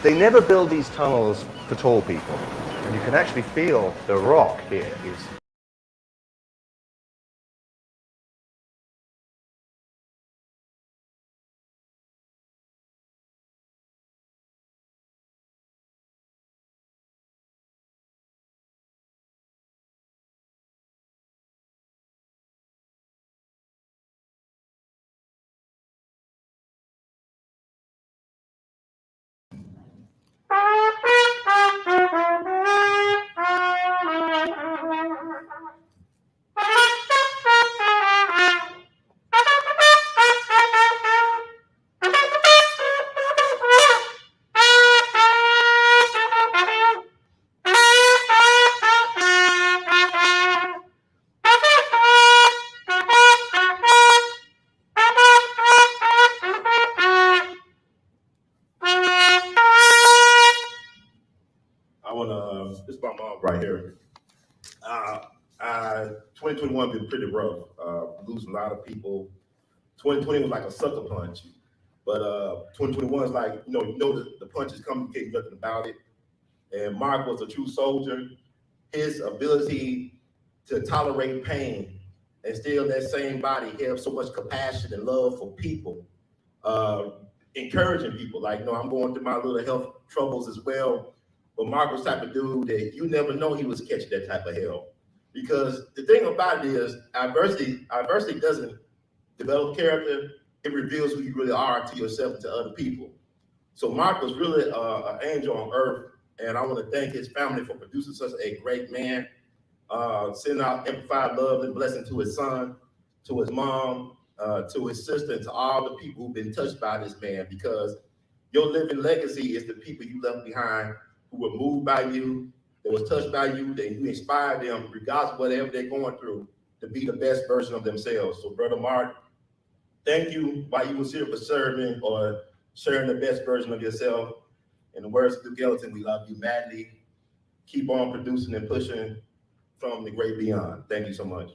They never build these tunnels for tall people, and you can actually feel the rock here is This is my mom right here. 2021 been pretty rough. Losing a lot of people. 2020 was like a sucker punch, but 2021 is like the punch is coming. You can't do nothing about it. And Mark was a true soldier. His ability to tolerate pain and still in that same body have so much compassion and love for people, encouraging people. Like, I'm going through my little health troubles as well. But Mark was the type of dude that you never know he was catching that type of hell. Because the thing about it is adversity doesn't develop character, it reveals who you really are to yourself and to other people. So Mark was really an angel on earth, and I want to thank his family for producing such a great man, sending out amplified love and blessing to his son, to his mom, to his sister, and to all the people who've been touched by this man, because your living legacy is the people you left behind who were moved by you, that was touched by you, that you inspired them, regardless of whatever they're going through, to be the best version of themselves. So, Brother Mark, thank you while you was here for serving or sharing the best version of yourself. In the words of Duke Ellington, we love you madly. Keep on producing and pushing from the great beyond. Thank you so much.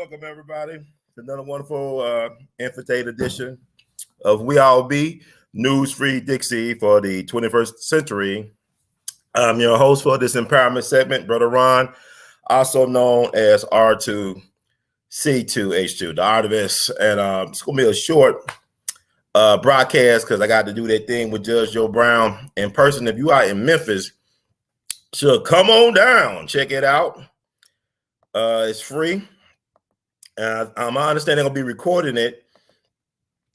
Welcome, everybody, to another wonderful Infiltrate edition of We All Be News Free Dixie for the 21st century. I'm your host for this empowerment segment, Brother Ron, also known as R2C2H2, the artivist. And it's going to be a short broadcast because I got to do that thing with Judge Joe Brown in person. If you are in Memphis, sure, come on down. Check it out. It's free. I understand they're going to be recording it.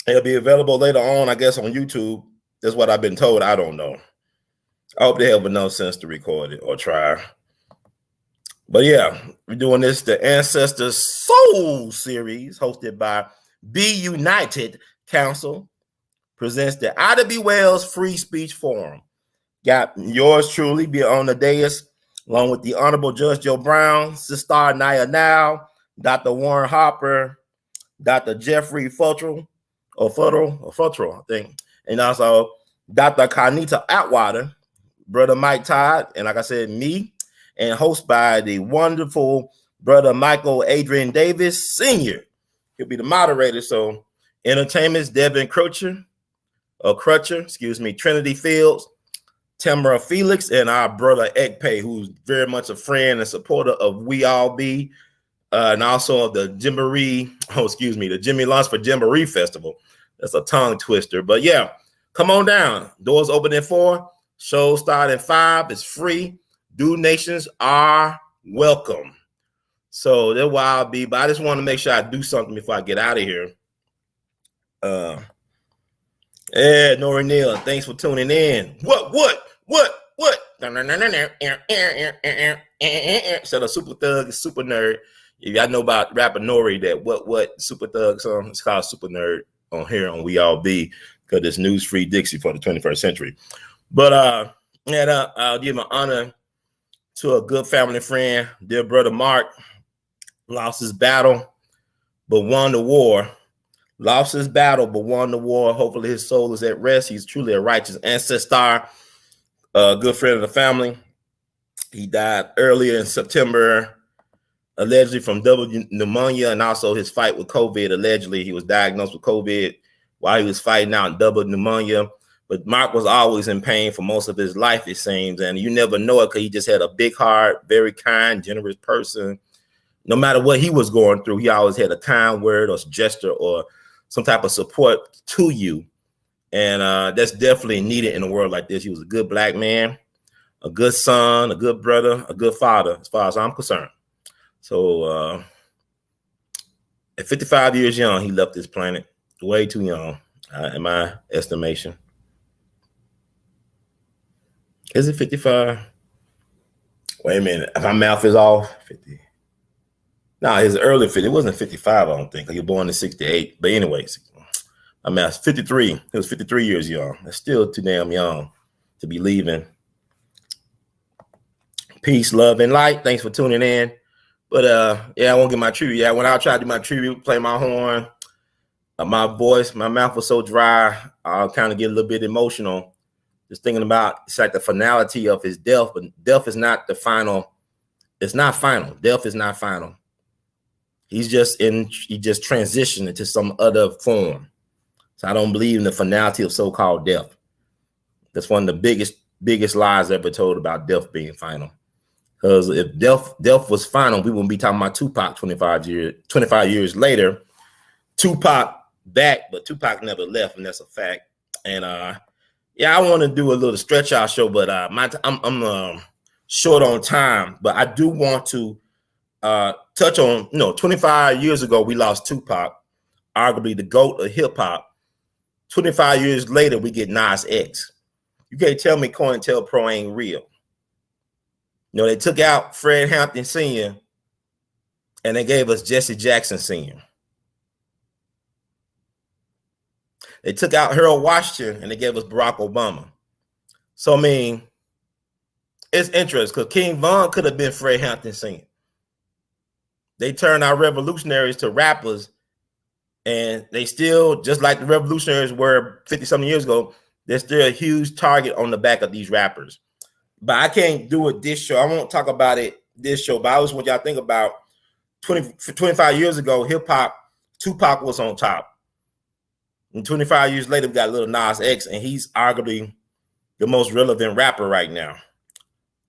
It'll be available later on, I guess, on YouTube. That's what I've been told. I don't know. I hope they have enough sense to record it or try. But yeah, we're doing this, the Ancestors Soul series, hosted by Be United Council, presents the Ida B. Wells Free Speech Forum. Got yours truly be on the dais, along with the Honorable Judge Joe Brown, Sister Naya Now, Dr. Warren Harper, Dr. Jeffrey Futtrell, I think, and also Dr. Carnita Atwater, Brother Mike Todd, and like I said, me, and hosted by the wonderful Brother Michael Adrian Davis Sr. He'll be the moderator. So, entertainment's Devin Crutcher, Trinity Fields, Tamara Felix, and our brother Ekpe, who's very much a friend and supporter of We All Be, and also the the Jimmy Lunch for Jamboree Festival. That's a tongue twister. But yeah, come on down. Doors open at 4. Show start at 5. It's free. Donations are welcome. So that's why I'll be. But I just want to make sure I do something before I get out of here. Nori Neal, thanks for tuning in. What? So the Super Thug is Super Nerd. If y'all know about rapper Nori, that what Super Thug song, it's called Super Nerd on here on We All Be, because it's news free Dixie for the 21st century. But I'll give an honor to a good family friend, dear brother Mark. Lost his battle, but won the war. Hopefully his soul is at rest. He's truly a righteous ancestor, a good friend of the family. He died earlier in September, allegedly from double pneumonia, and also his fight with COVID. Allegedly, he was diagnosed with COVID while he was fighting out double pneumonia. But Mark was always in pain for most of his life, it seems. And you never know it because he just had a big heart, very kind, generous person. No matter what he was going through, he always had a kind word or gesture or some type of support to you. And that's definitely needed in a world like this. He was a good black man, a good son, a good brother, a good father, as far as I'm concerned. So at 55 years young, he left this planet. Way too young, in my estimation. Is it 55? Wait a minute. If my math is off, 50. No, his early 50. It wasn't 55, I don't think. He was born in 68. But anyways, my math 53. He was 53 years young. That's still too damn young to be leaving. Peace, love, and light. Thanks for tuning in. But I won't get my tribute. Yeah, when I tried to do my tribute, play my horn, my voice, my mouth was so dry, I'll kind of get a little bit emotional. Just thinking about it's like the finality of his death, but death is not the final. It's not final. Death is not final. He just transitioned into some other form. So I don't believe in the finality of so-called death. That's one of the biggest lies ever told about death being final. Because if death was final, we wouldn't be talking about Tupac 25 years later. Tupac back, but Tupac never left, and that's a fact. And I want to do a little stretch out show, but I'm short on time. But I do want to touch on 25 years ago we lost Tupac, arguably the GOAT of hip hop. 25 years later we get Nas X. You can't tell me COINTELPRO ain't real. They took out Fred Hampton Sr. and they gave us Jesse Jackson Sr. They took out Harold Washington and they gave us Barack Obama. So, I mean, it's interesting because King Von could have been Fred Hampton Sr. They turned our revolutionaries to rappers, and they still, just like the revolutionaries were 50-something years ago, they're still a huge target on the back of these rappers. But I can't do it this show. I won't talk about it this show, but I always want y'all to think about 25 years ago, hip hop, Tupac was on top. And 25 years later, we got Lil Nas X, and he's arguably the most relevant rapper right now.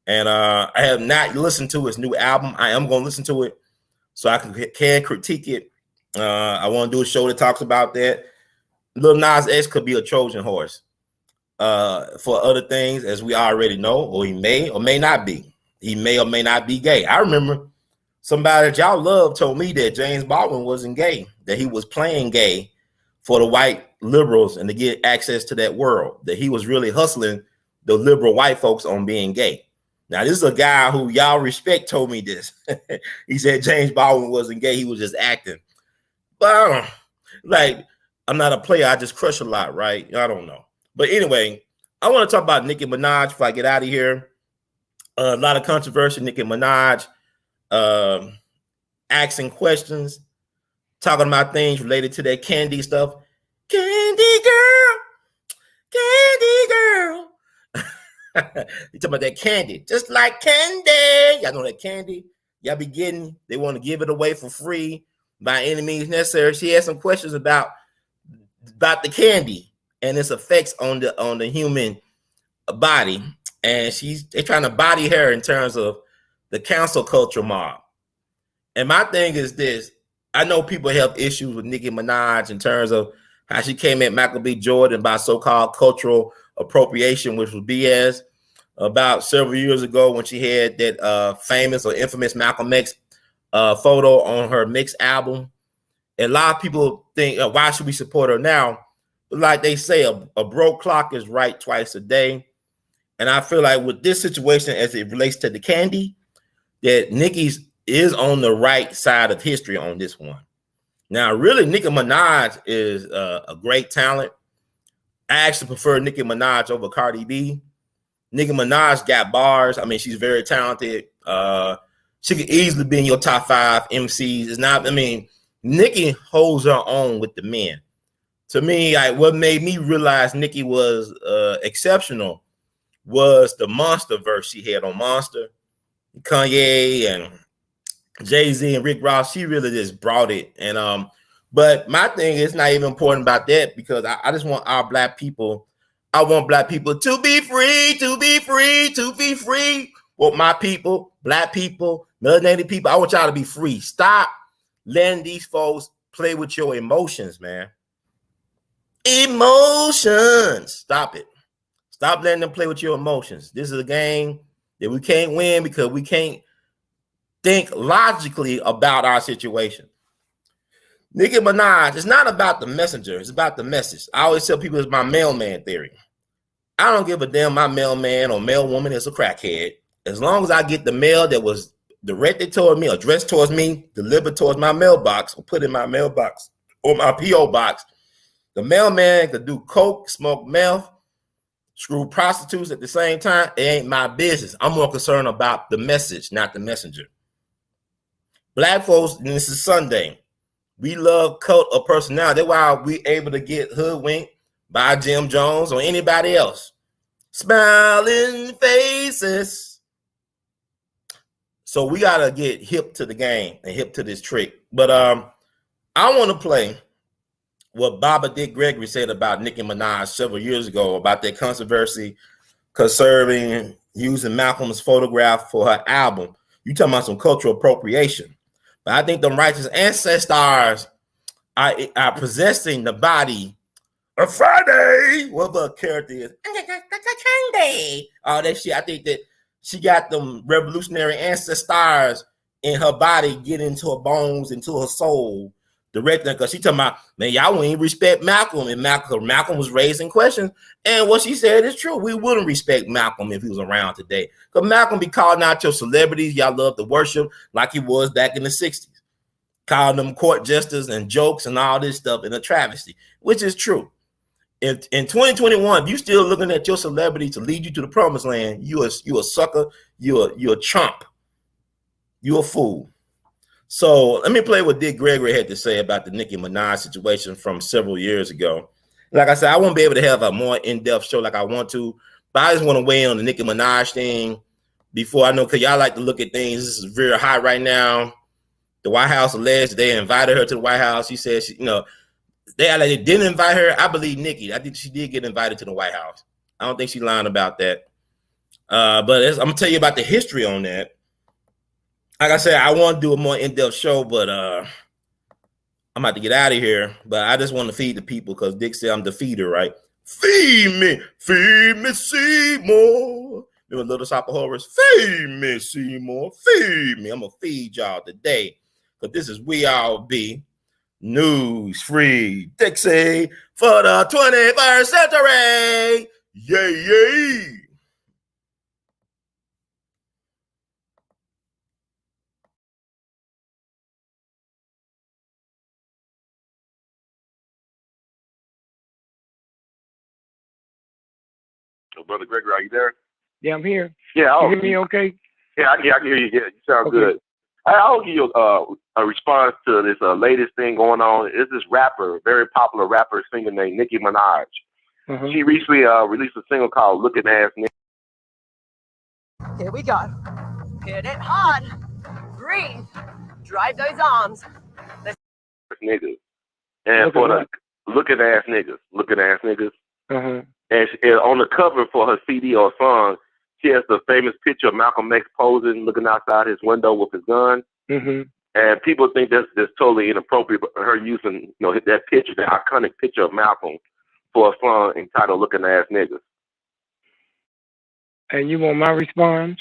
And I have not listened to his new album. I am going to listen to it so I can critique it. I want to do a show that talks about that. Lil Nas X could be a Trojan horse for other things, as we already know, or he may or may not be. He may or may not be gay. I remember somebody that y'all love told me that James Baldwin wasn't gay, that he was playing gay for the white liberals and to get access to that world, that he was really hustling the liberal white folks on being gay. Now, this is a guy who y'all respect told me this. He said James Baldwin wasn't gay. He was just acting. But like, I'm not a player. I just crush a lot, right? I don't know. But anyway, I want to talk about Nicki Minaj before I get out of here. A lot of controversy. Nicki Minaj asking questions, talking about things related to that candy stuff. Candy girl, candy girl. You talking about that candy, just like candy. Y'all know that candy y'all be getting. They want to give it away for free by any means necessary. She had some questions about the candy and its effects on the human body, and they're trying to body her in terms of the cancel culture mob. And my thing is this: I know people have issues with Nicki Minaj in terms of how she came at Michael B. Jordan by so-called cultural appropriation, which was BS, about several years ago when she had that famous or infamous Malcolm X photo on her mix album. And a lot of people think, why should we support her now? But like they say, a broke clock is right twice a day. And I feel like with this situation, as it relates to the candy, that Nicki's is on the right side of history on this one. Now, really, Nicki Minaj is a great talent. I actually prefer Nicki Minaj over Cardi B. Nicki Minaj got bars. I mean, she's very talented. She could easily be in your top 5 MCs. It's not, I mean, Nicki holds her own with the men. To me, what made me realize Nicki was exceptional was the Monster verse she had on Monster. Kanye and Jay-Z and Rick Ross, she really just brought it. And but my thing is not even important about that, because I just want our black people. I want black people to be free, to be free, to be free. Well, my people, black people, melanated people, I want y'all to be free. Stop letting these folks play with your emotions, man. Emotions. Stop it. Stop letting them play with your emotions. This is a game that we can't win because we can't think logically about our situation. Nicki Minaj, it's not about the messenger, it's about the message. I always tell people it's my mailman theory. I don't give a damn my mailman or mailwoman is a crackhead. As long as I get the mail that was directed toward me, addressed towards me, delivered towards my mailbox, or put in my mailbox or my P.O. box. The mailman could do coke, smoke meth, screw prostitutes at the same time. It ain't my business. I'm more concerned about the message, not the messenger. Black folks, and this is Sunday, we love cult of personality. That's why we able to get hoodwinked by Jim Jones or anybody else. Smiling faces. So we got to get hip to the game and hip to this trick. But I want to play what Baba Dick Gregory said about Nicki Minaj several years ago about that controversy conserving, using Malcolm's photograph for her album. You talking about some cultural appropriation. But I think them righteous ancestors are possessing the body of Friday, whatever her character is. All that shit. I think that she got them revolutionary ancestors in her body, get into her bones, into her soul, directing, because she talking about, man, y'all wouldn't even respect Malcolm. And Malcolm was raising questions. And what she said is true. We wouldn't respect Malcolm if he was around today. Because Malcolm be calling out your celebrities y'all love to worship like he was back in the 60s. Calling them court jesters and jokes and all this stuff in a travesty, which is true. If in 2021, if you still looking at your celebrity to lead you to the promised land, you a sucker, you a chump, you a fool. So let me play what Dick Gregory had to say about the Nicki Minaj situation from several years ago. Like I said, I won't be able to have a more in-depth show like I want to, but I just want to weigh in on the Nicki Minaj thing before I know, because y'all like to look at things. This is very hot right now. The White House alleged they invited her to the White House. She said, she, you know, they didn't invite her. I believe Nicki. I think she did get invited to the White House. I don't think she's lying about that. But I'm gonna tell you about the history on that. Like I said, I want to do a more in-depth show, but I'm about to get out of here. But I just want to feed the people because Dick said I'm the feeder, right? Feed me, Seymour. Remember Little Shop of Horrors? Feed me, Seymour. Feed me. I'm gonna feed y'all today. But this is We All Be News Free Dixie for the 21st century. Yay, yay. So, Brother Gregory, are you there? Yeah, I'm here. Yeah. You hear me okay? Yeah, I can hear you. Yeah, you sound Okay. good. I'll give you a response to this latest thing going on. It's this rapper, very popular rapper, singer named Nicki Minaj. Uh-huh. She recently released a single called Looking Ass Niggas. Here we go. Hit it hard. Breathe. Drive those arms. Niggas. And for the looking ass niggas. Uh-huh. And on the cover for her CD or song, she has the famous picture of Malcolm X posing, looking outside his window with his gun. Mm-hmm. And people think that's totally inappropriate, but her using, that picture, the iconic picture of Malcolm, for a song entitled Looking Ass Niggas. And you want my response?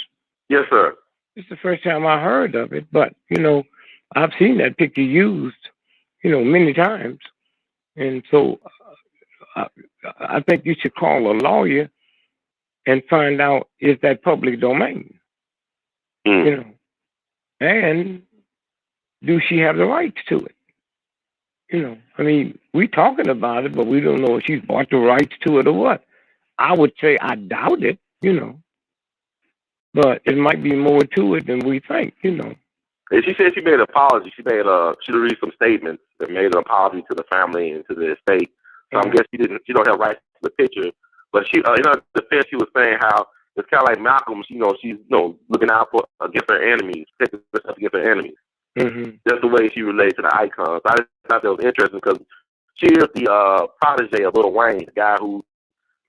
Yes, sir. It's the first time I heard of it, but, I've seen that picture used, many times. And so I think you should call a lawyer and find out is that public domain, and do she have the rights to it? We talking about it, but we don't know if she's bought the rights to it or what. I would say I doubt it, but it might be more to it than we think, And she said she made an apology. She released some statements that made an apology to the family and to the estate. So I guess she don't have rights to the picture. But she, in her defense, she was saying how it's kind of like Malcolm. She's looking out against her enemies, protecting herself against her enemies. Mm-hmm. That's the way she relates to the icons. I just thought that was interesting because she is the protege of Lil Wayne, the guy who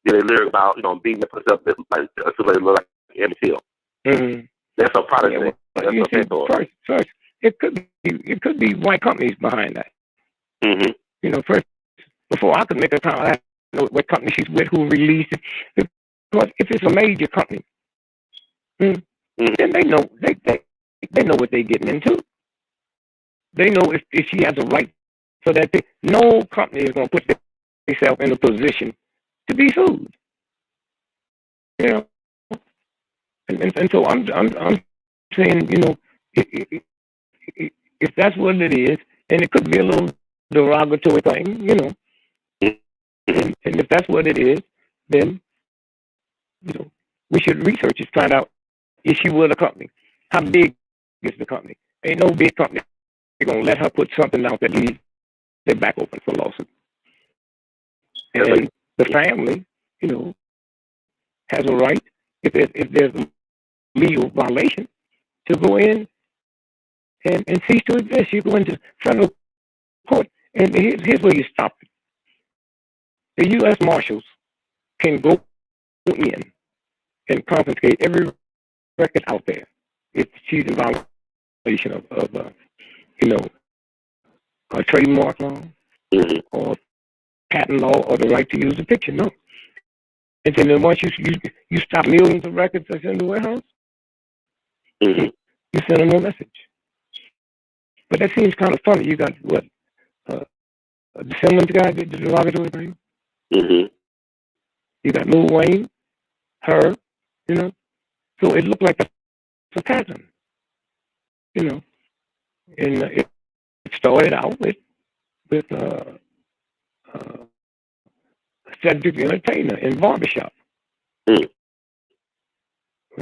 did a lyric about beating herself like somebody look like Emmett Till. Mm-hmm. That's her protege. Yeah, that's her mentor. First, it could be white companies behind that. Mm-hmm. First, before I could make a comment, I have to know what company she's with, who released it. Because if it's a major company, then they know they know what they're getting into. They know if she has a right for that thing. No company is going to put themselves in a position to be sued. And so I'm saying, if that's what it is, and it could be a little derogatory thing, and if that's what it is, then we should research it, find out is she with a company? How big is the company? Ain't no big company they're gonna let her put something out that leaves their back open for lawsuit. And the family, has a right if there's a legal violation to go in and cease to exist. You go into federal court, and here's where you stop it. The U.S. Marshals can go in and confiscate every record out there if she's in violation of a trademark law or patent law or the right to use the picture. No. And then once you stop millions of records that's in the warehouse, you send them a message. But that seems kind of funny. You got what? The Simmons guy did the derogatory thing. You got Lil Wayne, her, So it looked like a pattern, And it started out with Cedric Entertainer in Barbershop. You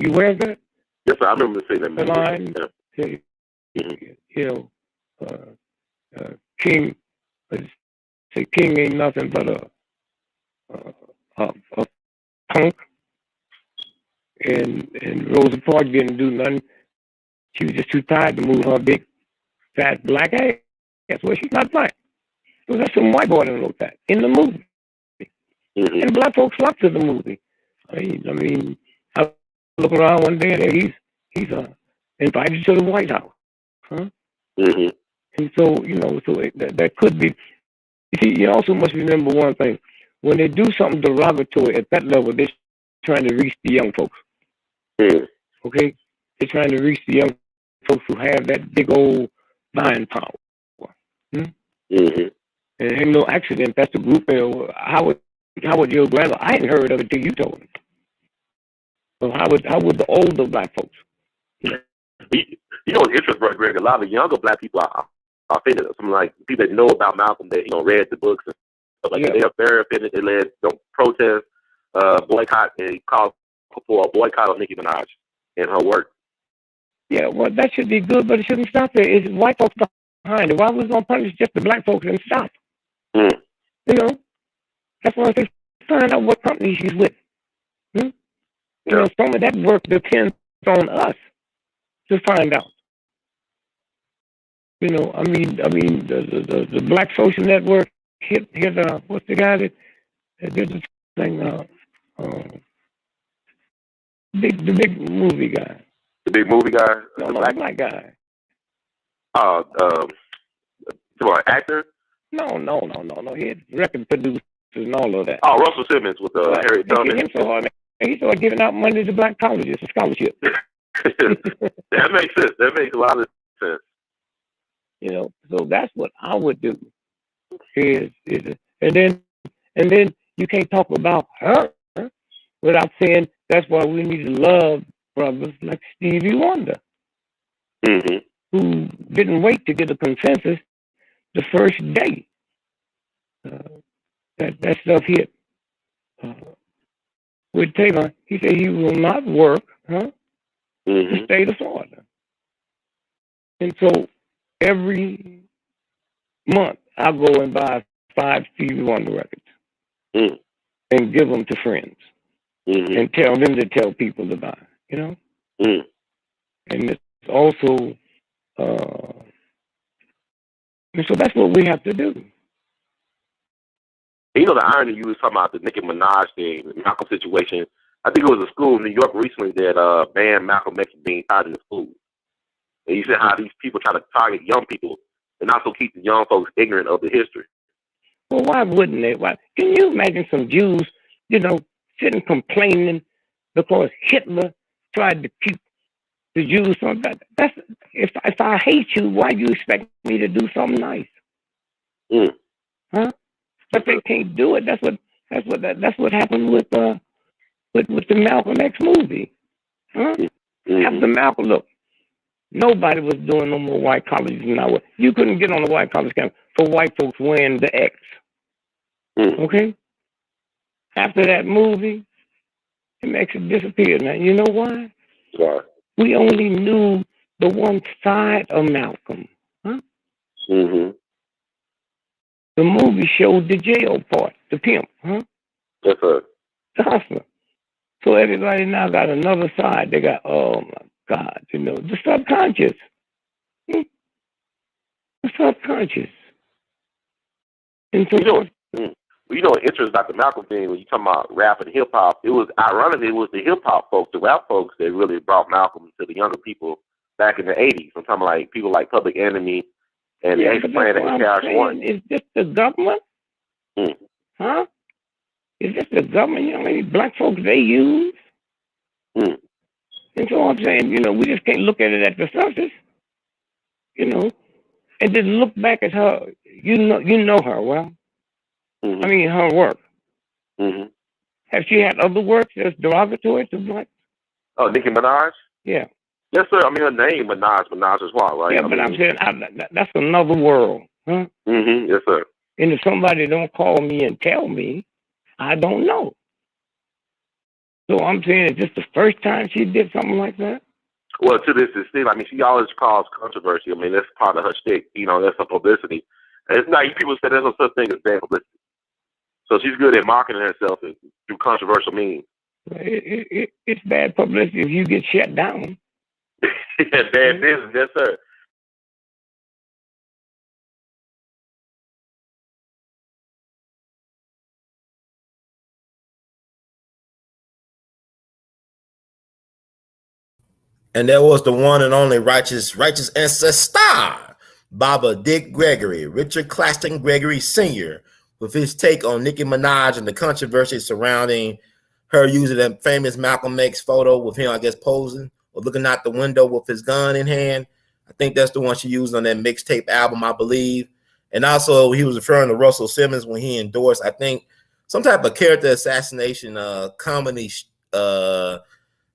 aware of that? Yes, sir. I remember seeing that. The line, King, say King ain't nothing but a punk, and Rosa Parks didn't do nothing. She was just too tired to move her big fat black ass. Well, she's not black. So that's some white boy that wrote that in the movie. Mm-hmm. And black folks flock to the movie. I mean, I look around one day and he's invited to the White House. Huh? Mm-hmm. And so, that could be. You see, you also must remember one thing. When they do something derogatory at that level, they're trying to reach the young folks. Mm-hmm. Okay? They're trying to reach the young folks who have that big old buying power. Hmm? Mm-hmm. And ain't no accident. That's the group. How would your grandma? I hadn't heard of it till you told me. So how would the older black folks? You know, it's interesting, Greg. A lot of younger black people are offended. Some like people that know about Malcolm, that read the books and stuff like that. They are very offended. They led protest, boycott, and called for a boycott of Nicki Minaj and her work. Yeah, well, that should be good, but it shouldn't stop there. It's white folks behind it. Why was we gonna punish just the black folks and stop? Mm. That's why they find out what company she's with. Some of that work depends on us to find out. The Black Social Network hit what's the guy that did the thing? The big movie guy. The big movie guy. No, the black guy. Actor. No. He had record producers and all of that. Oh, Russell Simmons with Harry Tubman. Him so hard, he started giving out money to black colleges for scholarships. That makes sense. That makes a lot of sense. So that's what I would do. And then you can't talk about her without saying that's why we need to love brothers like Stevie Wonder, who didn't wait to get a consensus the first day that stuff hit. With Taylor, he said he will not work the state of Florida. And so every month I go and buy 5 Stevie Wonder records and give them to friends and tell them to tell people to buy, And it's also, and so that's what we have to do. The irony you was talking about, the Nicki Minaj thing, the Malcolm situation. I think it was a school in New York recently that banned Malcolm X being taught in the school. And you said how these people try to target young people and also keep the young folks ignorant of the history. Well, why wouldn't they? Why? Can you imagine some Jews, sitting complaining because Hitler tried to keep the Jews from that? That's if I hate you, why do you expect me to do something nice? Huh? But they can't do it. That's what happened with the Malcolm X movie. Huh? After Malcolm, look, nobody was doing no more white colleges now. You couldn't get on the white college campus for white folks wearing the X. Okay? After that movie, the X disappeared. Now, you know why? Why? We only knew the one side of Malcolm. Huh? The movie showed the jail part, the pimp, huh? Yes, sir. The hustler. So everybody now got another side. They got, oh my God, the subconscious. The subconscious. And so, interesting about the Malcolm thing, when you talking about rap and hip hop, it was ironically it was the hip hop folks, the rap folks, that really brought Malcolm to the younger people back in the '80s. I'm talking like people like Public Enemy and the X-Plan and KRS-One. Is this the government? Huh? Is this the government? How many black folks they use? And so I'm saying, we just can't look at it at the surface, and then look back at her. You know her well. I mean, her work. Have she had other works that's derogatory to black? Oh, Nicki Minaj? Yeah. Yes, sir. I mean, her name, Minaj as well, right? Yeah, but I'm saying that's another world. Huh? Yes, sir. And if somebody don't call me and tell me, I don't know. So I'm saying, is this the first time she did something like that? Well, to this extent, I mean, she always caused controversy. I mean, that's part of her shtick. That's her publicity. And it's not, people say there's no such thing as bad publicity. So she's good at marketing herself through controversial means. It's bad publicity if you get shut down. Yeah, bad business, yes, sir. And there was the one and only righteous ancestor, Baba Dick Gregory, Richard Claxton Gregory Sr., with his take on Nicki Minaj and the controversy surrounding her using that famous Malcolm X photo with him, I guess, posing or looking out the window with his gun in hand. I think that's the one she used on that mixtape album, I believe. And also, he was referring to Russell Simmons when he endorsed, I think, some type of character assassination comedy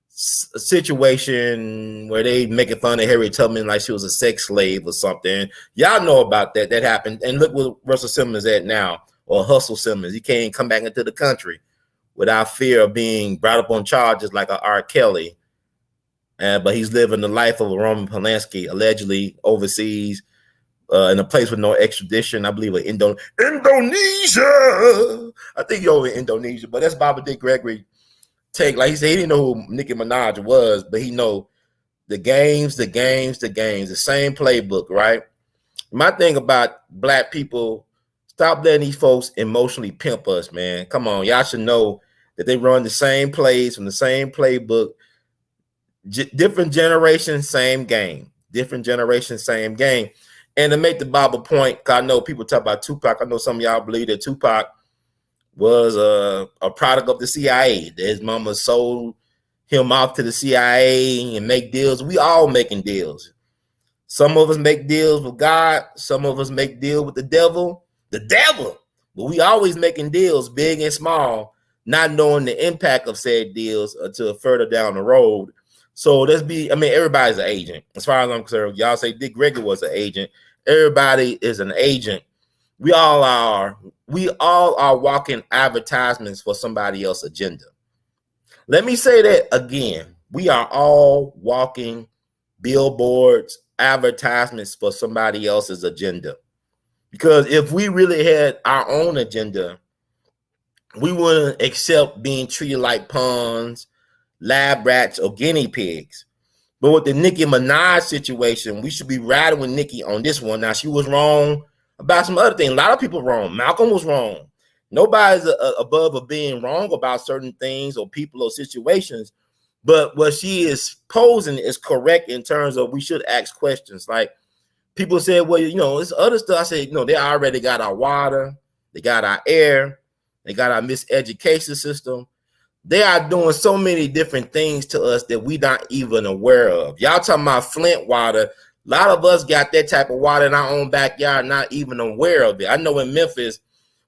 situation where they making fun of Harriet Tubman like she was a sex slave or something. Y'all know about that. That happened. And look where Russell Simmons is at now, or Hustle Simmons. He can't come back into the country without fear of being brought up on charges like a R. Kelly. But he's living the life of a Roman Polanski, allegedly overseas in a place with no extradition. I believe Indonesia. I think you're over in Indonesia, but that's Baba Dick Gregory take. Like he said, he didn't know who Nicki Minaj was, but he know the games, the same playbook, right? My thing about black people, stop letting these folks emotionally pimp us, man. Come on, y'all should know that they run the same plays from the same playbook. Different generation, same game. Different generation, same game. And to make the Bible point, cause I know people talk about Tupac. I know some of y'all believe that Tupac was a product of the CIA. That his mama sold him off to the CIA and make deals. We all making deals. Some of us make deals with God. Some of us make deals with the devil. The devil. But we always making deals, big and small, not knowing the impact of said deals until further down the road. So everybody's an agent. As far as I'm concerned, y'all say Dick Gregory was an agent. Everybody is an agent. We all are walking advertisements for somebody else's agenda. Let me say that again. We are all walking billboards, advertisements for somebody else's agenda. Because if we really had our own agenda, we wouldn't accept being treated like pawns, lab rats, or guinea pigs. But with the Nicki Minaj situation, we should be riding with Nicki on this one. Now, she was wrong about some other things. A lot of people wrong. Malcolm was wrong. Nobody's above of being wrong about certain things or people or situations. But what she is posing is correct in terms of we should ask questions. Like people said, well, it's other stuff. I said, they already got our water. They got our air. They got our miseducation system. They are doing so many different things to us that we not even aware of. Y'all talking about Flint water. A lot of us got that type of water in our own backyard, not even aware of it. I know in Memphis,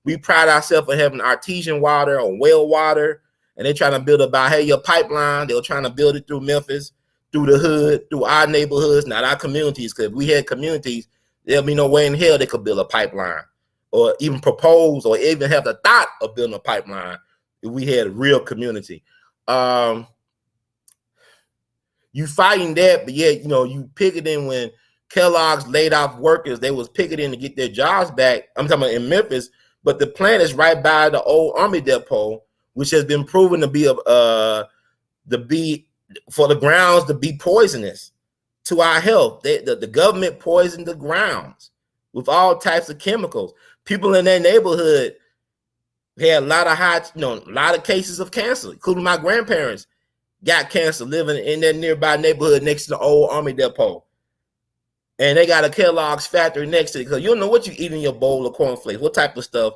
we pride ourselves on having artesian water or well water, and they're trying to build a Bahia pipeline. They were trying to build it through Memphis, through the hood, through our neighborhoods, not our communities, because if we had communities, there'll be no way in hell they could build a pipeline or even propose or even have the thought of building a pipeline. If we had a real community, you fighting that, but yet, you picketing when Kellogg's laid off workers, they was picketing to get their jobs back. I'm talking about in Memphis, but the plant is right by the old Army depot, which has been proven to be for the grounds to be poisonous to our health. The government poisoned the grounds with all types of chemicals. People in that neighborhood had a lot of cases of cancer, including my grandparents got cancer living in that nearby neighborhood next to the old Army depot. And they got a Kellogg's factory next to it because you don't know what you eat in your bowl of cornflakes, what type of stuff.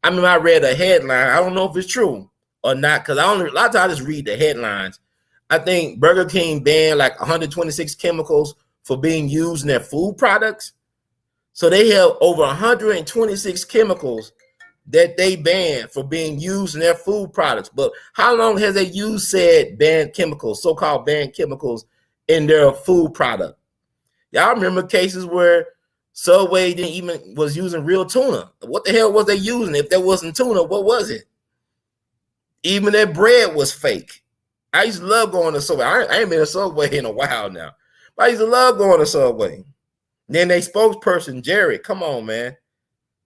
I read a headline. I don't know if it's true or not because a lot of times I just read the headlines. I think Burger King banned like 126 chemicals for being used in their food products. So they have over 126 chemicals that they banned for being used in their food products. But how long has they used said banned chemicals, so-called banned chemicals in their food product? Y'all remember cases where Subway was using real tuna. What the hell was they using? If there wasn't tuna, what was it? Even their bread was fake. I used to love going to Subway. I ain't been to Subway in a while now. But I used to love going to Subway. Then their spokesperson, Jerry, come on, man.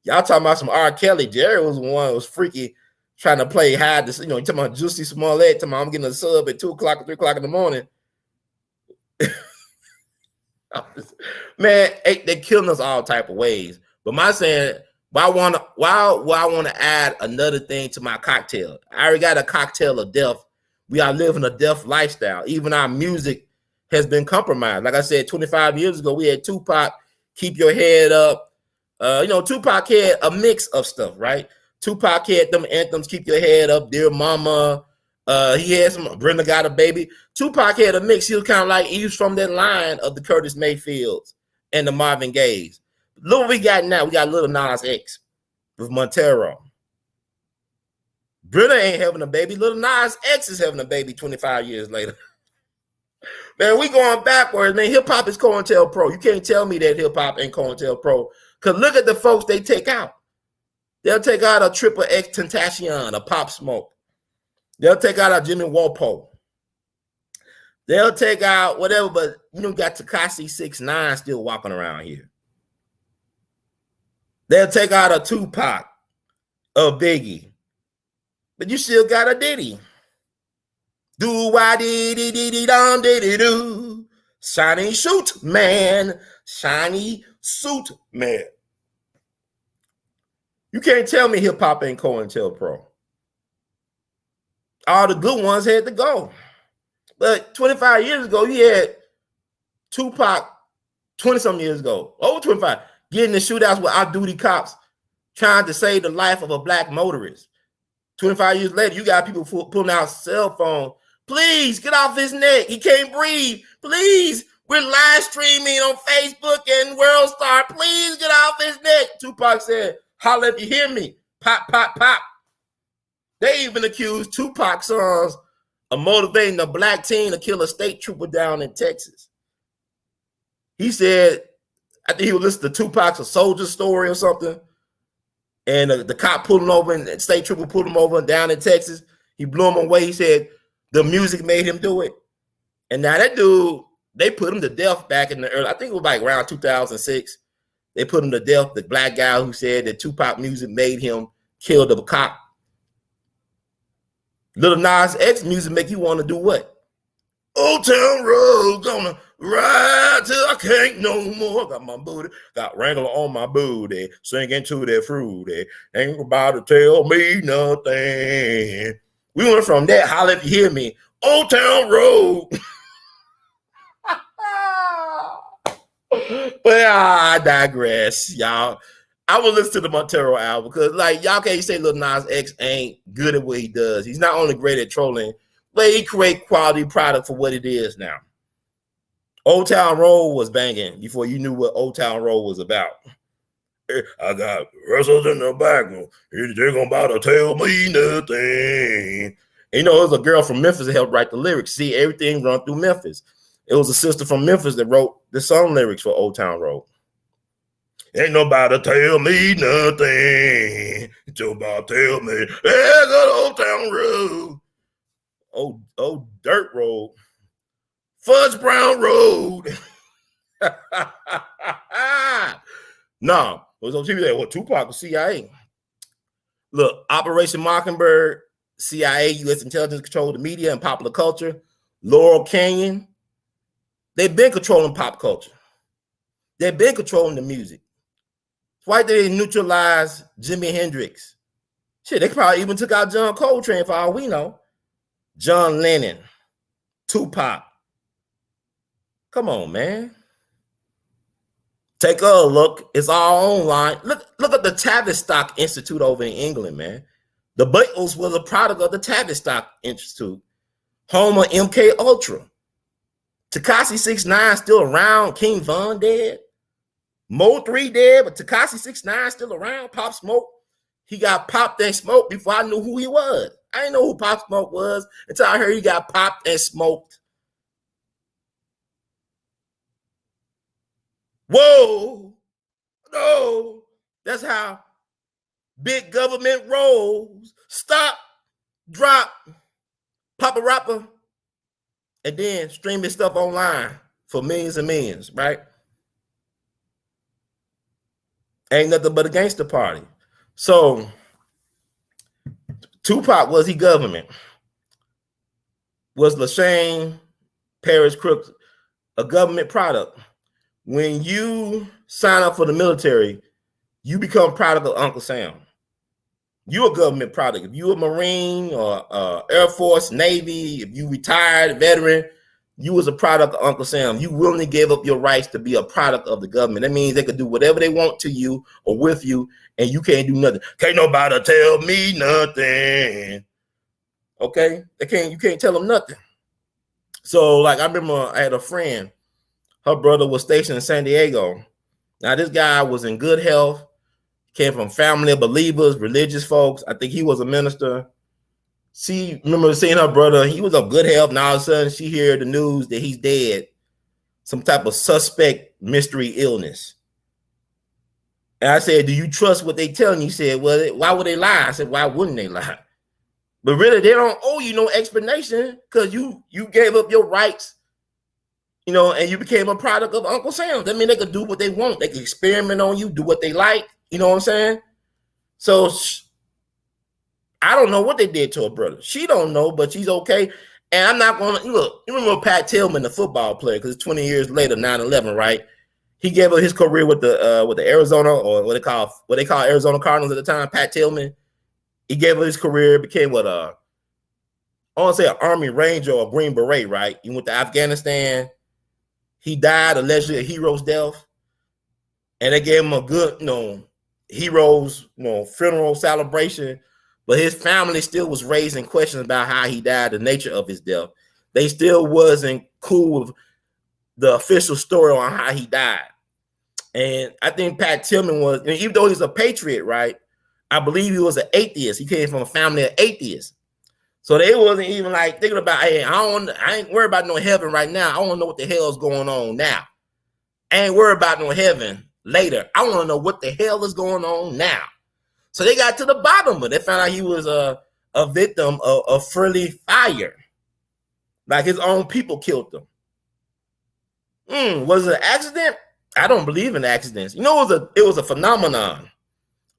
Y'all talking about some R. Kelly. Jerry was the one who was freaky trying to play hide. You talking about Juicy Smollett, talking about I'm getting a sub at 2 o'clock or 3 o'clock in the morning. Man, they're killing us all type of ways. But my saying, why I want to add another thing to my cocktail? I already got a cocktail of death. We are living a death lifestyle. Even our music has been compromised. Like I said, 25 years ago, we had Tupac, Keep Your Head Up. Tupac had a mix of stuff, right? Tupac had them anthems, Keep Your Head Up, Dear Mama. He had some Brenda Got a Baby. Tupac had a mix. He was kind of like, he was from that line of the Curtis Mayfields and the Marvin Gayes. Look what we got now. We got Lil Nas X with Montero. Brenda ain't having a baby. Lil Nas X is having a baby 25 years later. Man, we going backwards, man. Hip-hop is COINTELPRO. You can't tell me that hip-hop ain't COINTELPRO. Because look at the folks they take out. They'll take out a Triple X Tentacion, a Pop Smoke. They'll take out a Jimmy Walpole. They'll take out whatever, but got Tekashi 6ix9ine still walking around here. They'll take out a Tupac, a Biggie. But you still got a Diddy. Do why diddy dum diddy do. Shiny suit man. Shiny suit man. You can't tell me hip hop ain't COINTELPRO. All the good ones had to go. But 25 years ago, you had Tupac 20-something years ago, over 25, getting in shootouts with off-duty cops trying to save the life of a black motorist. 25 years later, you got people pulling out cell phone. Please get off his neck. He can't breathe. Please, we're live streaming on Facebook and WorldStar. Please get off his neck. Tupac said, holla if you hear me. Pop, pop, pop. They even accused Tupac sons of motivating a black teen to kill a state trooper down in Texas. He said, I think he was listening to Tupac's A Soldier Story or something, and the cop pulled him over, and the state trooper pulled him over down in Texas. He blew him away. He said the music made him do it. And now that dude, they put him to death back in the early, I think it was like around 2006. They put him to death, the black guy who said that Tupac music made him kill the cop. Lil Nas X music make you want to do what? Old Town Road, gonna ride till I can't no more. Got my booty, got Wrangler on my booty, singing to that fruity. Ain't about to tell me nothing. We went from that, holla if you hear me, Old Town Road. But I digress, y'all. I will listen to the Montero album because, like, y'all can't say Lil Nas X ain't good at what he does. He's not only great at trolling, but he create quality product for what it is now. Old Town Road was banging before you knew what Old Town Road was about. I got wrestlers in the back. They're gonna about to tell me nothing. And, it was a girl from Memphis that helped write the lyrics. See, everything run through Memphis. It was a sister from Memphis that wrote the song lyrics for Old Town Road. Ain't nobody tell me nothing. Nobody tell me. Hey, go Old Town Road. Old dirt road. Fudge Brown Road. No, it was on TV that what Tupac was CIA. Look, Operation Mockingbird, CIA, U.S. intelligence controlled the media and popular culture. Laurel Canyon, they've been controlling pop culture. They've been controlling the music. Why did they neutralize Jimi Hendrix? Shit, they probably even took out John Coltrane for all we know. John Lennon, Tupac. Come on, man. Take a look. It's all online. Look at the Tavistock Institute over in England, man. The Beatles was a product of the Tavistock Institute. Home of MK Ultra. Tekashi 6ix9ine still around. King Von dead. Mo 3 dead, but Tekashi 6ix9ine still around. Pop Smoke. He got popped and smoked before I knew who he was. I didn't know who Pop Smoke was until I heard he got popped and smoked. Whoa. No. That's how big government rolls. Stop, drop, pop a rapper, and then stream his stuff online for millions and millions, right? Ain't nothing but a gangster party. So Tupac, was he government? Was Lashane Paris Crooks a government product? When you sign up for the military, you become product of Uncle Sam. You're a government product. If you're a Marine or Air Force, Navy, if you retired, veteran, you was a product of Uncle Sam. You willingly gave up your rights to be a product of the government. That means they could do whatever they want to you or with you, and you can't do nothing. Can't nobody tell me nothing. Okay? You can't tell them nothing. So, like, I remember I had a friend, her brother was stationed in San Diego. Now, this guy was in good health, came from family of believers, religious folks. I think he was a minister. She remember seeing her brother, he was of good health, and all of a sudden she heard the news that he's dead, some type of suspect mystery illness. And I said, do you trust what they telling you? He said, well, why would they lie? I said, why wouldn't they lie? But really, they don't owe you no explanation because you gave up your rights, you know, and you became a product of Uncle Sam. That means they could do what they want. They can experiment on you, do what they like. You know what I'm saying? So I don't know what they did to her brother. She don't know, but she's okay. And I'm not going to look. You remember Pat Tillman, the football player, because 20 years later, 9/11, right? He gave up his career with the Arizona, or what they call Arizona Cardinals at the time. Pat Tillman. He gave up his career, became I want to say an Army Ranger or a Green Beret, right? He went to Afghanistan. He died allegedly a hero's death, and they gave him a good, hero's, funeral celebration. But his family still was raising questions about how he died, the nature of his death. They still wasn't cool with the official story on how he died. And I think Pat Tillman was, even though he's a patriot, right? I believe he was an atheist. He came from a family of atheists. So they wasn't even like thinking about, hey, I ain't worried about no heaven right now. I want to know what the hell is going on now. I ain't worried about no heaven later. I want to know what the hell is going on now. So they got to the bottom of it. They found out he was a victim of friendly fire. Like his own people killed him. Was it an accident? I don't believe in accidents. You know, it was a phenomenon.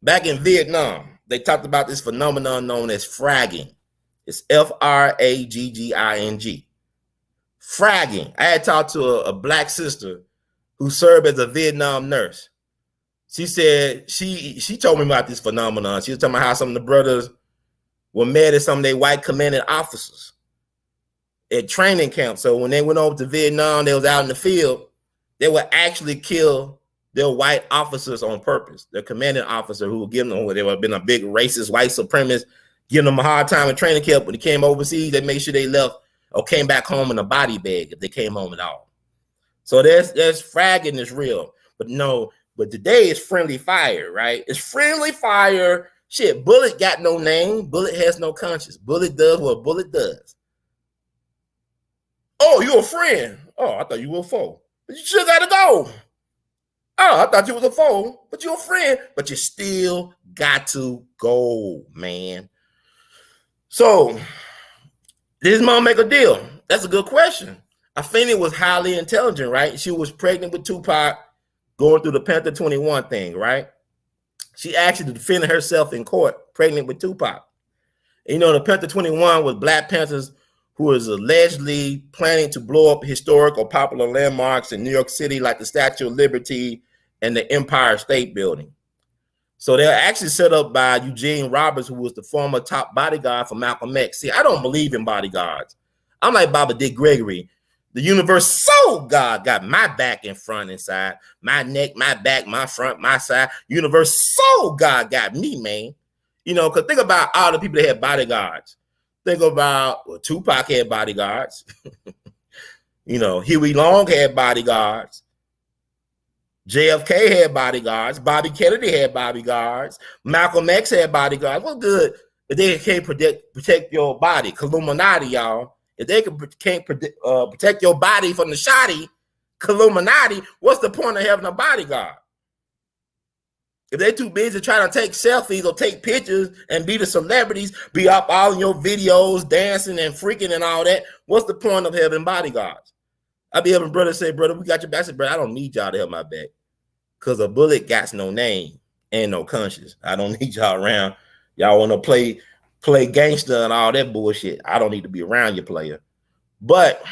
Back in Vietnam, they talked about this phenomenon known as fragging. It's Fragging. Fragging. I had talked to a black sister who served as a Vietnam nurse. She said, she told me about this phenomenon. She was talking about how some of the brothers were mad at some of their white commanding officers at training camp. So when they went over to Vietnam, they was out in the field, they would actually kill their white officers on purpose. Their commanding officer who would give them, they would have been a big racist white supremacist, giving them a hard time in training camp. When they came overseas, they made sure they left or came back home in a body bag if they came home at all. So there's fragging is real, but today it's friendly fire, right? It's friendly fire. Shit, Bullet got no name. Bullet has no conscience. Bullet does what Bullet does. Oh, you a friend? Oh, I thought you were a foe. But you still gotta go. Oh, I thought you was a foe, but you're a friend, but you still got to go, man. So, did his mom make a deal? That's a good question. Afeni was highly intelligent, right? She was pregnant with Tupac, going through the Panther 21 thing, right? She actually defended herself in court, pregnant with Tupac. And, the Panther 21 was Black Panthers who was allegedly planning to blow up historic or popular landmarks in New York City, like the Statue of Liberty and the Empire State Building. So they're actually set up by Eugene Roberts, who was the former top bodyguard for Malcolm X. See, I don't believe in bodyguards. I'm like Baba Dick Gregory. The universal God got my back in front and side, my neck, my back, my front, my side. Universal God got me, man. Because think about all the people that had bodyguards. Think about Tupac had bodyguards. Huey Long had bodyguards. JFK had bodyguards. Bobby Kennedy had bodyguards. Malcolm X had bodyguards. What's good if they can't protect your body? Illuminati, y'all. If they can't protect your body from the shoddy, Illuminati, what's the point of having a bodyguard? If they're too busy trying to take selfies or take pictures and be the celebrities, be up all in your videos, dancing and freaking and all that, what's the point of having bodyguards? I be having brothers say, brother, we got your back. I said, brother, I don't need y'all to have my back. Because a bullet got no name and no conscience. I don't need y'all around. Y'all want to play gangster and all that bullshit. I don't need to be around you, player. But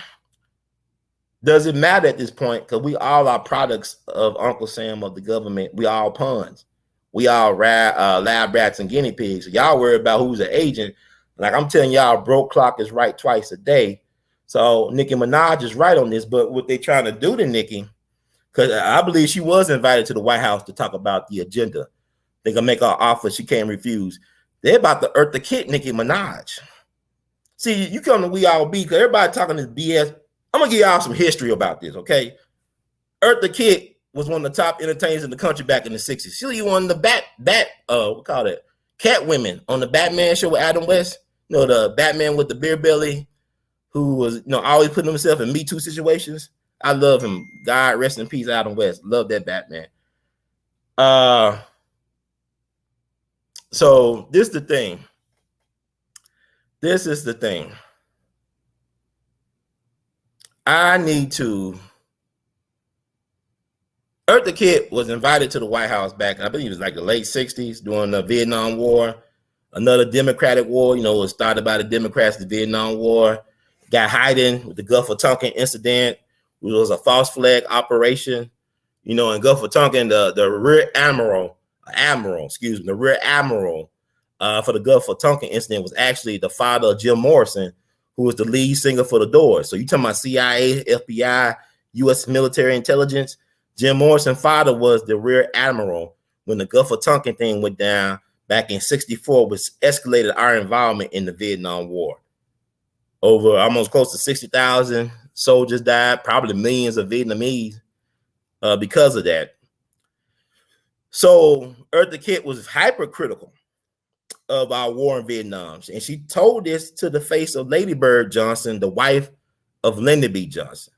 does it matter at this point? Because we all are products of Uncle Sam, of the government. We all pawns. We all lab rats and guinea pigs. So y'all worry about who's an agent. Like I'm telling y'all, broke clock is right twice a day. So Nicki Minaj is right on this, but what they trying to do to Nicki, because I believe she was invited to the White House to talk about the agenda. They gonna make her offer she can't refuse. They're about to earth the kid Nicki Minaj. See, you come to We All Be, because everybody talking this BS. I'm gonna give y'all some history about this, okay? Earth the Kid was one of the top entertainers in the country back in the 60s. She was one of the what call it? Cat women on the Batman show with Adam West. You know, the Batman with the beer belly, who was, you know, always putting himself in Me Too situations. I love him. God rest in peace, Adam West. Love that Batman. So this is the thing. This is the thing. I need to. Eartha Kitt was invited to the White House back, I believe it was like the late 60s during the Vietnam War, another Democratic war. You know, it was started by the Democrats, the Vietnam War. Got hiding with the Gulf of Tonkin incident, which was a false flag operation. You know, in Gulf of Tonkin, the rear admiral, the rear admiral for the Gulf of Tonkin incident was actually the father of Jim Morrison, who was the lead singer for The Doors. So you talking about CIA, FBI, U.S. military intelligence. Jim Morrison's father was the rear admiral when the Gulf of Tonkin thing went down back in '64, which escalated our involvement in the Vietnam War. Over almost close to 60,000 soldiers died, probably millions of Vietnamese because of that. So Eartha Kitt was hypercritical of our war in Vietnam. And she told this to the face of Lady Bird Johnson, the wife of Lyndon B. Johnson.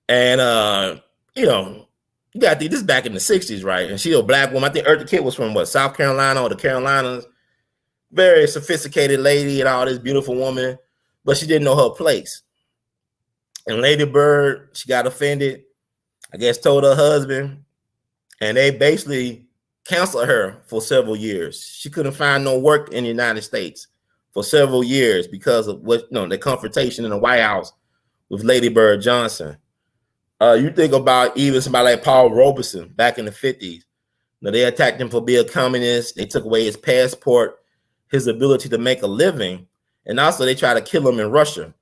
And, you know, you got this back in the 60s, right? And she's a black woman. I think Eartha Kitt was from, what, South Carolina or the Carolinas. Very sophisticated lady and all this beautiful woman, but she didn't know her place. And Lady Bird, she got offended, I guess told her husband, and they basically counseled her for several years. She couldn't find no work in the United States for several years because of what, you know, the confrontation in the White House with Lady Bird Johnson. You think about even somebody like Paul Robeson back in the 50s. Now, they attacked him for being a communist. They took away his passport, his ability to make a living, and also they tried to kill him in Russia.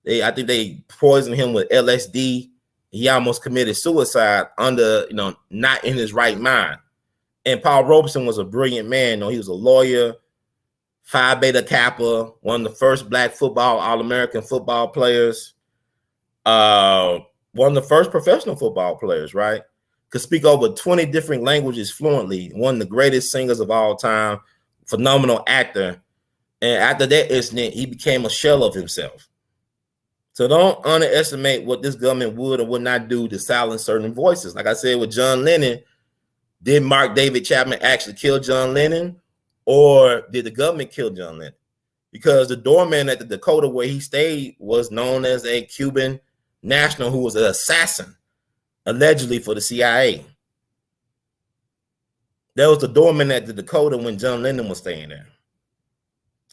I think they poisoned him with LSD. He almost committed suicide under, you know, not in his right mind. And Paul Robeson was a brilliant man. You know, he was a lawyer, Phi Beta Kappa, one of the first black All-American football players, one of the first professional football players, right? Could speak over 20 different languages fluently, one of the greatest singers of all time, phenomenal actor. And after that incident, he became a shell of himself. So don't underestimate what this government would or would not do to silence certain voices. Like I said with John Lennon, did Mark David Chapman actually kill John Lennon, or did the government kill John Lennon? Because the doorman at the Dakota where he stayed was known as a Cuban national who was an assassin, allegedly for the CIA. That was the doorman at the Dakota when John Lennon was staying there.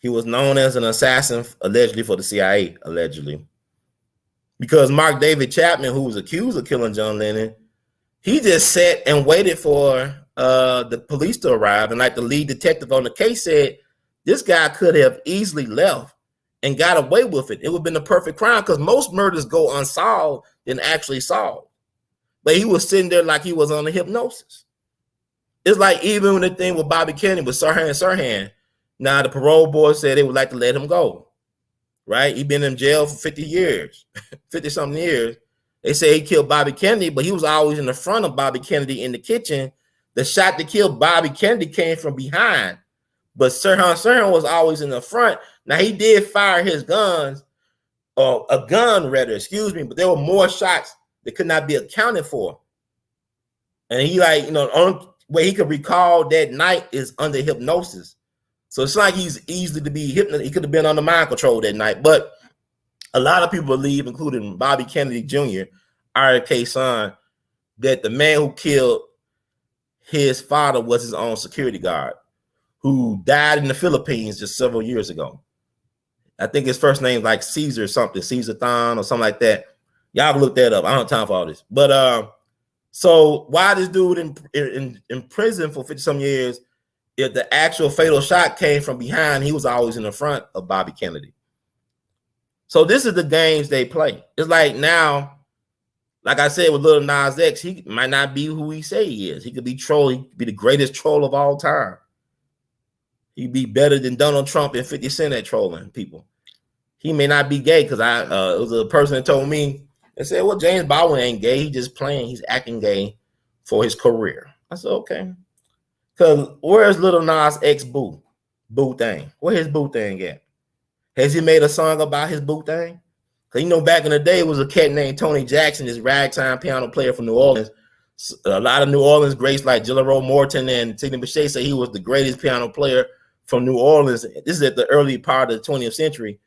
He was known as an assassin, allegedly for the CIA, allegedly. Because Mark David Chapman, who was accused of killing John Lennon, he just sat and waited for the police to arrive. And like the lead detective on the case said, this guy could have easily left and got away with it. It would have been the perfect crime because most murders go unsolved than actually solved. But he was sitting there like he was on a hypnosis. It's like even when the thing with Bobby Kennedy with Sirhan. Now the parole board said they would like to let him go. Right? He'd been in jail for 50 years, 50-something years. They say he killed Bobby Kennedy, but he was always in the front of Bobby Kennedy in the kitchen. The shot that killed Bobby Kennedy came from behind, but Sirhan was always in the front. Now, he did fire his guns, or a gun rather, excuse me, but there were more shots that could not be accounted for. And he, like, you know, the only way he could recall that night is under hypnosis. So it's like he's easily to be hypnotized. He could have been under mind control that night. But a lot of people believe, including Bobby Kennedy Jr., RFK's son, that the man who killed his father was his own security guard who died in the Philippines just several years ago. I think his first name is like Caesar something, Caesar Thon or something like that. Y'all can look that up. I don't have time for all this. But so why this dude in prison for 50-some years, if the actual fatal shot came from behind, he was always in the front of Bobby Kennedy. So this is the games they play. It's like now, like I said with Lil Nas X, he might not be who he say he is. He could be troll. He could be the greatest troll of all time. He'd be better than Donald Trump and 50 Cent at trolling people. He may not be gay because it was a person that told me, they said, well, James Baldwin ain't gay. He's just playing. He's acting gay for his career. I said, okay. Because where's Lil Nas X boo thing? Where his boo thing at? Has he made a song about his boo thing? Because, you know, back in the day, it was a cat named Tony Jackson, this ragtime piano player from New Orleans. A lot of New Orleans greats like Jilla Roll Morton and Sidney Bechet say he was the greatest piano player from New Orleans. This is at the early part of the 20th century.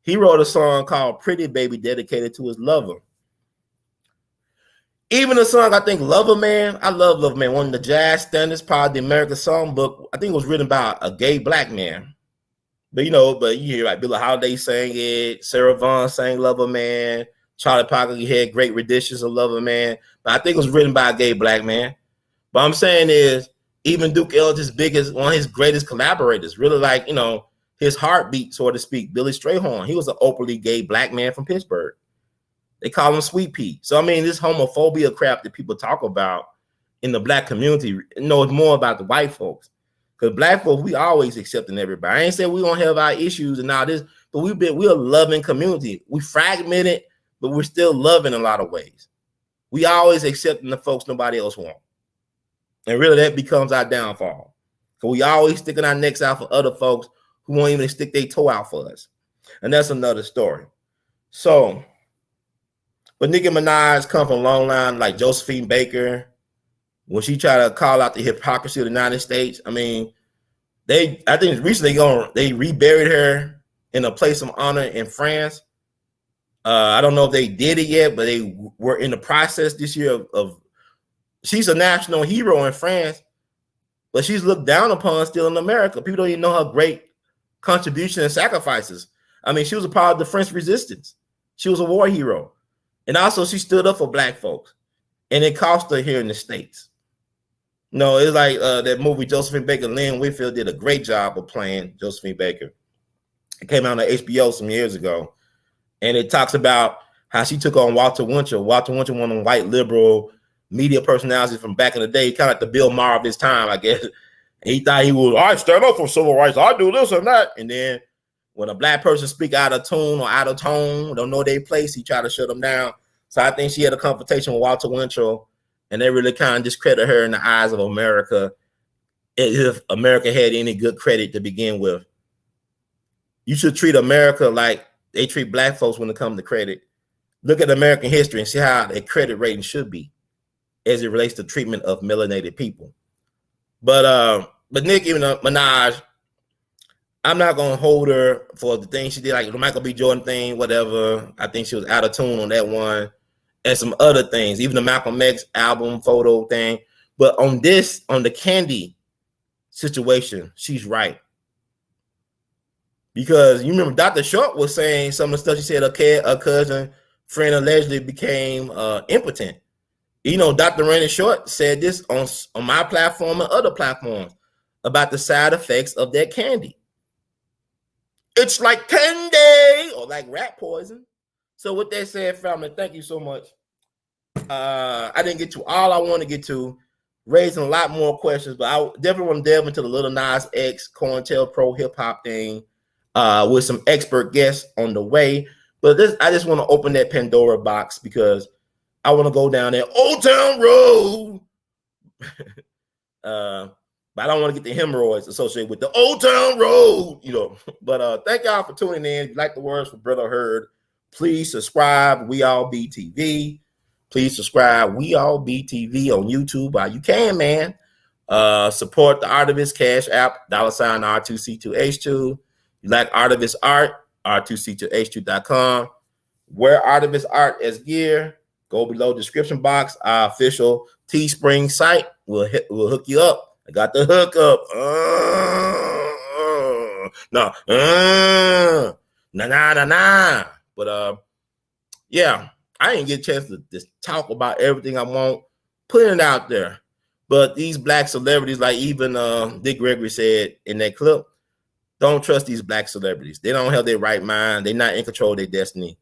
He wrote a song called Pretty Baby dedicated to his lover. Even the song, I think, Lover Man, I love Lover Man, one of the jazz standards, probably the American Songbook. I think it was written by a gay black man. But, you know, you hear like Billie Holiday sang it, Sarah Vaughan sang Lover Man, Charlie Parker had great renditions of Lover Man. But I think it was written by a gay black man. But I'm saying is, even Duke Ellington's biggest, one of his greatest collaborators, really like, you know, his heartbeat, so to speak, Billy Strayhorn. He was an openly gay black man from Pittsburgh. They call him Sweet Pea. So, I mean, this homophobia crap that people talk about in the black community, you know, it's more about the white folks. Because black folks, we always accepting everybody. I ain't saying we don't have our issues and all this, but we're a loving community. We fragmented, but we're still loving in a lot of ways. We always accepting the folks nobody else wants. And really that becomes our downfall. Because we always sticking our necks out for other folks who won't even stick their toe out for us. And that's another story. So, but Nicki Minaj come from a long line like Josephine Baker. When she tried to call out the hypocrisy of the United States, I mean, I think recently they reburied her in a place of honor in France. I don't know if they did it yet, but they were in the process this year of she's a national hero in France, but she's looked down upon still in America. People don't even know her great contribution and sacrifices. I mean, she was a part of the French resistance. She was a war hero. And also she stood up for black folks. And it cost her here in the States. No, it's like that movie Josephine Baker. Lynn Whitfield did a great job of playing Josephine Baker. It came out on HBO some years ago. And it talks about how she took on Walter Winchell. Walter Winchell, one of them white liberal media personalities from back in the day, kind of like the Bill Maher of his time, I guess. And he thought he was, I stand up for civil rights. I do this or that. And then when a black person speak out of tune or out of tone, don't know their place, he tried to shut them down. So I think she had a confrontation with Walter Winchell, and they really kind of discredit her in the eyes of America, if America had any good credit to begin with. You should treat America like they treat black folks when it comes to credit. Look at American history and see how a credit rating should be as it relates to treatment of melanated people. But Nicki Minaj, I'm not gonna hold her for the things she did, like the Michael B. Jordan thing, whatever. I think she was out of tune on that one, and some other things, even the Malcolm X album photo thing. But on the Candy situation, she's right. Because you remember Dr. Short was saying some of the stuff she said, a cousin friend allegedly became impotent. You know, Dr. Randy Short said this on my platform and other platforms about the side effects of that candy. It's like candy or like rat poison. So with that said, family, thank you so much. I didn't get to all I want to get to, raising a lot more questions, but I definitely want to delve into the Lil Nas X COINTELPRO hip hop thing with some expert guests on the way. But I just want to open that Pandora box because I want to go down that Old Town Road. But I don't want to get the hemorrhoids associated with the Old Town Road, you know. But thank y'all for tuning in. If you like the words for Brother Heard, please subscribe. We All BTV. Please subscribe. We All BTV on YouTube while you can, man. Support the Artivist Cash App, $R2C2H2. You like Artivist Art, R2C2H2.com. Wear Artivist Art as gear. Go below description box. Our official Teespring site will hook you up. I got the hookup. Nah. But yeah, I didn't get a chance to just talk about everything I want, putting it out there. But these black celebrities, like even Dick Gregory said in that clip, Don't trust these black celebrities. They don't have their right mind. They're not in control of their destiny.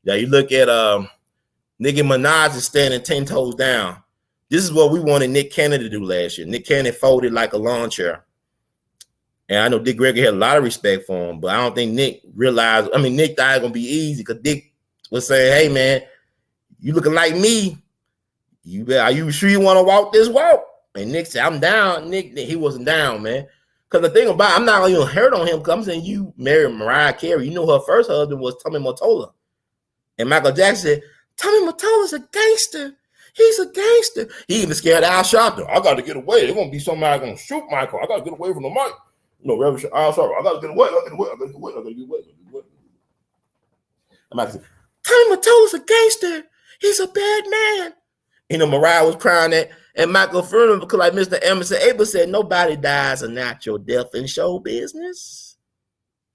Now you look at Nicki Minaj is standing 10 toes down. This is what we wanted Nick Cannon to do last year. Nick Cannon folded like a lawn chair. And I know Dick Gregory had a lot of respect for him, but I don't think Nick realized. I mean, Nick thought it was gonna be easy because Dick was saying, "Hey man, you looking like me? Are you sure you want to walk this walk?" And Nick said, "I'm down." Nick, he wasn't down, man. Because the thing about I'm not even hurt on him because I'm saying you married Mariah Carey. You know her first husband was Tommy Mottola, and Michael Jackson said, "Tommy Mottola's a gangster. He's a gangster." He even scared Al Sharpton. "I got to get away. There's gonna be somebody gonna shoot Michael. I got to get away from the mic." No, Reverend Al Sharpton. "I got to get away. I got to get away. I got to get away. I got to get away." I'm like, "Tommy Mottola's a gangster. He's a bad man." You know, Mariah was crying at Michael funeral because, like Mr. Emerson Abel said, nobody dies a natural death in show business.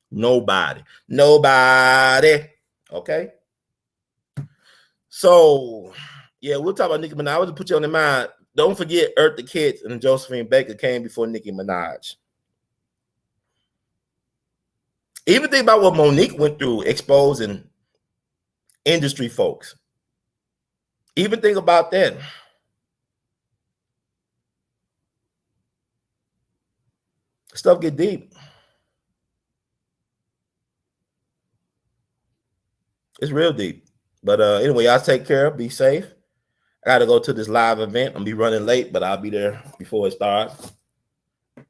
Nobody. Okay. So, yeah, we'll talk about Nicki Minaj. I want to put you on the mind. Don't forget Eartha Kitt and Josephine Baker came before Nicki Minaj. Even think about what Monique went through exposing industry folks. Even think about that. Stuff get deep. It's real deep. But anyway, y'all take care. Be safe. I got to go to this live event. I'm going to be running late, but I'll be there before it starts.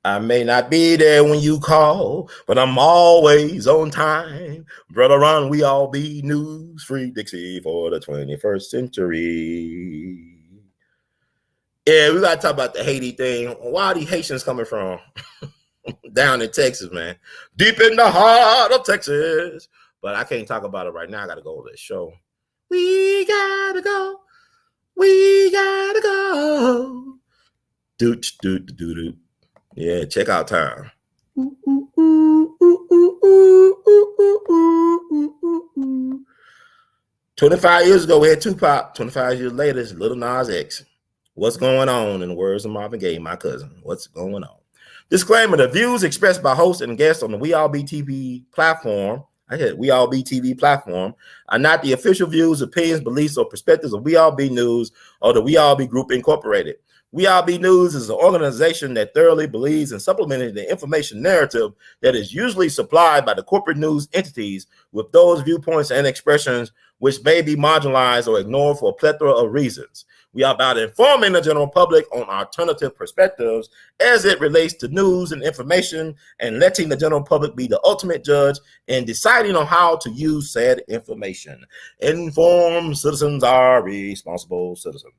I may not be there when you call, but I'm always on time. Brother Ron, we all be news free Dixie for the 21st century. Yeah, we got to talk about the Haiti thing. Where are these Haitians coming from? Down in Texas, man. Deep in the heart of Texas. But I can't talk about it right now. I got to go to the show. We got to go. We got to go. Doot. Yeah, check out time. 25 years ago, we had Tupac. 25 years later, it's Lil Nas X. What's going on? In the words of Marvin Gaye, my cousin. What's going on? Disclaimer: the views expressed by hosts and guests on the We All Be TV platform, We All Be TV platform, are not the official views, opinions, beliefs, or perspectives of We All Be News or the We All Be Group Incorporated. We All Be News is an organization that thoroughly believes in supplementing the information narrative that is usually supplied by the corporate news entities with those viewpoints and expressions which may be marginalized or ignored for a plethora of reasons. We are about informing the general public on alternative perspectives as it relates to news and information and letting the general public be the ultimate judge in deciding on how to use said information. Informed citizens are responsible citizens.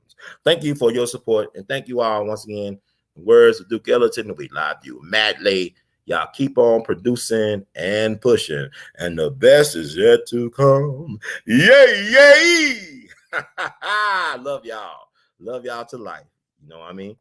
Thank you for your support, and thank you all once again. In words of Duke Ellington, we love you madly. Y'all keep on producing and pushing, and the best is yet to come. Yay! Love y'all. Love y'all to life. You know what I mean?